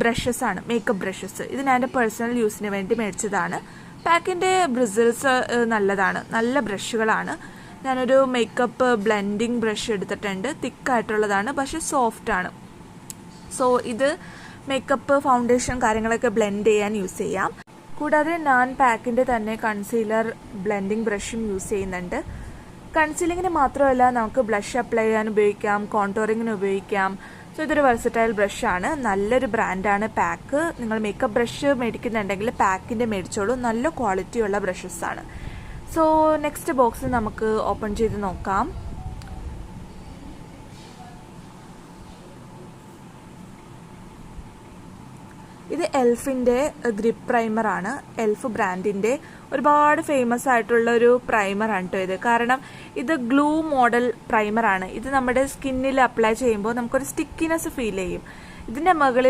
Brushes ആണ്, makeup brushes. ഇത് ഞാൻ എൻ്റെ പേഴ്സണൽ യൂസിന് വേണ്ടി മേടിച്ചതാണ്. പാക്കിൻ്റെ ബ്രിസിൽസ് നല്ലതാണ്, നല്ല ബ്രഷുകളാണ്. ഞാനൊരു മേക്കപ്പ് ബ്ലെൻഡിങ് ബ്രഷ് എടുത്തിട്ടുണ്ട്. തിക്കായിട്ടുള്ളതാണ്, പക്ഷെ സോഫ്റ്റ് ആണ്. സോ ഇത് മേക്കപ്പ്, ഫൗണ്ടേഷൻ കാര്യങ്ങളൊക്കെ ബ്ലെൻഡ് ചെയ്യാൻ യൂസ് ചെയ്യാം. കൂടാതെ ഞാൻ പാക്കിൻ്റെ തന്നെ കൺസീലർ ബ്ലെൻഡിങ് ബ്രഷും യൂസ് ചെയ്യുന്നുണ്ട്. കൺസീലിങ്ങിന് മാത്രമല്ല, നമുക്ക് ബ്ലഷ് അപ്ലൈ ചെയ്യാൻ ഉപയോഗിക്കാം, കോണ്ടോറിങ്ങിന് ഉപയോഗിക്കാം. സോ ഇതൊരു വെർസറ്റൈൽ ബ്രഷാണ്. നല്ലൊരു ബ്രാൻഡാണ് പാക്ക്. നിങ്ങൾ മേക്കപ്പ് ബ്രഷ് മേടിക്കുന്നുണ്ടെങ്കിൽ പാക്കിൻ്റെ മേടിച്ചോളൂ. നല്ല ക്വാളിറ്റിയുള്ള ബ്രഷസ് ആണ്. സോ നെക്സ്റ്റ് ബോക്സ് നമുക്ക് ഓപ്പൺ ചെയ്ത് നോക്കാം. ഇത് എൽഫിൻ്റെ ഗ്രിപ്പ് പ്രൈമറാണ്. എൽഫ് ബ്രാൻഡിൻ്റെ ഒരുപാട് ഫേമസ് ആയിട്ടുള്ള ഒരു പ്രൈമറാണ് കേട്ടോ ഇത്. കാരണം ഇത് ഗ്ലൂ മോഡൽ പ്രൈമറാണ്. ഇത് നമ്മുടെ സ്കിന്നിൽ അപ്ലൈ ചെയ്യുമ്പോൾ നമുക്കൊരു സ്റ്റിക്കിനെസ് ഫീൽ ചെയ്യും. ഇതിൻ്റെ മുകളിൽ